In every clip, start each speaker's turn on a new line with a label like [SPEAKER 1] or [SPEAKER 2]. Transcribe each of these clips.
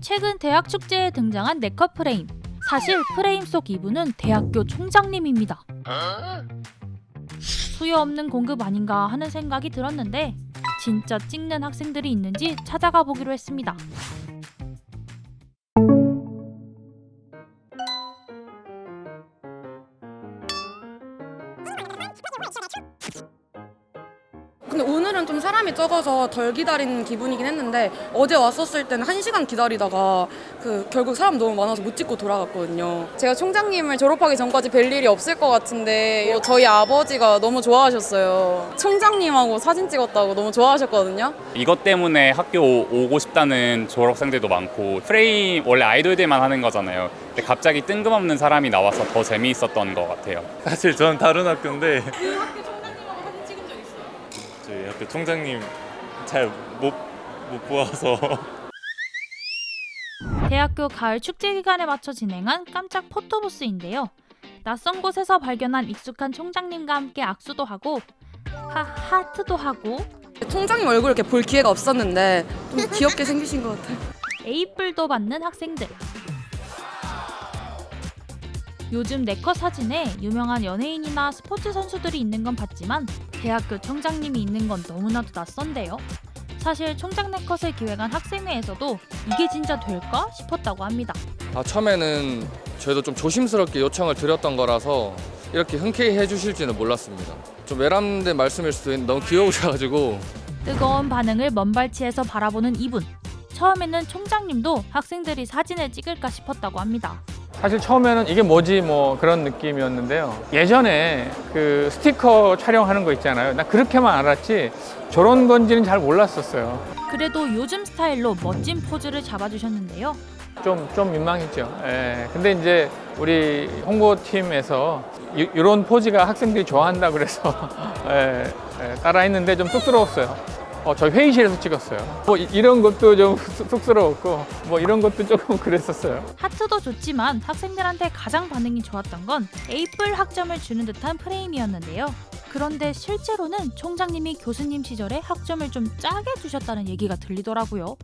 [SPEAKER 1] 최근 대학 축제에 등장한 네컷 프레임. 사실 프레임 속 이분은 대학교 총장님입니다. 수요 없는 공급 아닌가 하는 생각이 들었는데 진짜 찍는 학생들이 있는지 찾아가 보기로 했습니다.
[SPEAKER 2] 근데 오늘은 좀 사람이 적어서 덜 기다리는 기분이긴 했는데 어제 왔었을 때는 1시간 기다리다가 결국 사람 너무 많아서 못 찍고 돌아갔거든요.
[SPEAKER 3] 제가 총장님을 졸업하기 전까지 뵐 일이 없을 것 같은데 저희 아버지가 너무 좋아하셨어요. 총장님하고 사진 찍었다고 너무 좋아하셨거든요.
[SPEAKER 4] 이것 때문에 학교 오고 싶다는 졸업생들도 많고 프레임 원래 아이돌들만 하는 거잖아요. 근데 갑자기 뜬금없는 사람이 나와서 더 재미있었던 것 같아요.
[SPEAKER 5] 사실 저는 다른 학교인데 저희 학교 총장님 잘 못 보아서
[SPEAKER 1] 대학교 가을 축제 기간에 맞춰 진행한 깜짝 포토부스인데요. 낯선 곳에서 발견한 익숙한 총장님과 함께 악수도 하고 하트도 하고
[SPEAKER 2] 총장님 얼굴 이렇게 볼 기회가 없었는데 좀 귀엽게 생기신 것 같아요.
[SPEAKER 1] 에이플도 받는 학생들. 요즘 네컷 사진에 유명한 연예인이나 스포츠 선수들이 있는 건 봤지만 대학교 총장님이 있는 건 너무나도 낯선데요. 사실 총장 네컷을 기획한 학생회에서도 이게 진짜 될까 싶었다고 합니다.
[SPEAKER 6] 처음에는 저희도 좀 조심스럽게 요청을 드렸던 거라서 이렇게 흔쾌히 해주실지는 몰랐습니다. 좀 외람된 말씀일 수도 있는데 너무 귀여우셔가지고.
[SPEAKER 1] 뜨거운 반응을 먼발치에서 바라보는 이분. 처음에는 총장님도 학생들이 사진을 찍을까 싶었다고 합니다.
[SPEAKER 7] 사실 처음에는 이게 뭐지 뭐 그런 느낌이었는데요. 예전에 그 스티커 촬영하는 거 있잖아요. 나 그렇게만 알았지 저런 건지는 잘 몰랐었어요.
[SPEAKER 1] 그래도 요즘 스타일로 멋진 포즈를 잡아주셨는데요.
[SPEAKER 7] 좀 민망했죠. 근데 이제 우리 홍보팀에서 이런 포즈가 학생들이 좋아한다 그래서 따라했는데 좀 쑥스러웠어요. 저희 회의실에서 찍었어요. 뭐 이런 것도 좀 쑥스러웠고 뭐 이런 것도 조금 그랬었어요.
[SPEAKER 1] 하트도 좋지만 학생들한테 가장 반응이 좋았던 건 에이플 학점을 주는 듯한 프레임이었는데요. 그런데 실제로는 총장님이 교수님 시절에 학점을 좀 짜게 주셨다는 얘기가 들리더라고요.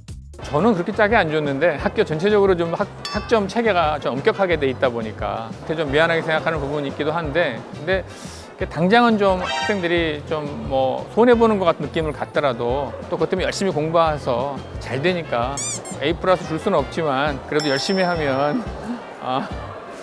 [SPEAKER 7] 저는 그렇게 짜게 안 줬는데 학교 전체적으로 좀 학점 체계가 좀 엄격하게 돼 있다 보니까 좀 미안하게 생각하는 부분이 있기도 한데 근데 당장은 좀 학생들이 좀 뭐 손해보는 것 같은 느낌을 갖더라도 또 그것 때문에 열심히 공부해서 잘 되니까 A 플러스 줄 수는 없지만 그래도 열심히 하면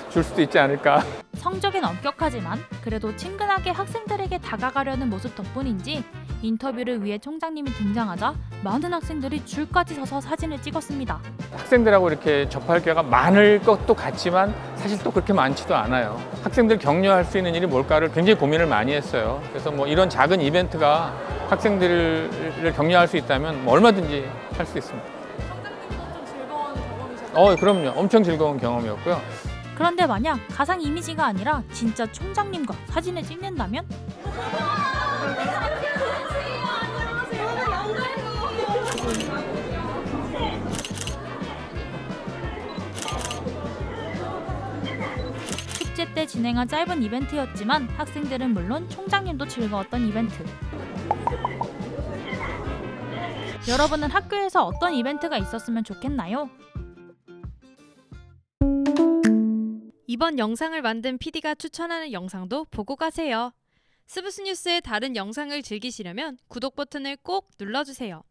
[SPEAKER 7] 줄 수도 있지 않을까.
[SPEAKER 1] 성적엔 엄격하지만 그래도 친근하게 학생들에게 다가가려는 모습 덕분인지 인터뷰를 위해 총장님이 등장하자 많은 학생들이 줄까지 서서 사진을 찍었습니다.
[SPEAKER 7] 학생들하고 이렇게 접할 기회가 많을 것도 같지만 사실 또 그렇게 많지도 않아요. 학생들 격려할 수 있는 일이 뭘까를 굉장히 고민을 많이 했어요. 그래서 뭐 이런 작은 이벤트가 학생들을 격려할 수 있다면 뭐 얼마든지 할 수 있습니다. 그럼요. 엄청 즐거운 경험이었고요.
[SPEAKER 1] 그런데 만약 가상 이미지가 아니라 진짜 총장님과 사진을 찍는다면? 축제 때 진행한 짧은 이벤트였지만 학생들은 물론 총장님도 즐거웠던 이벤트. 여러분은 학교에서 어떤 이벤트가 있었으면 좋겠나요?
[SPEAKER 8] 이번 영상을 만든 PD가 추천하는 영상도 보고 가세요. 스브스 뉴스의 다른 영상을 즐기시려면 구독 버튼을 꼭 눌러주세요.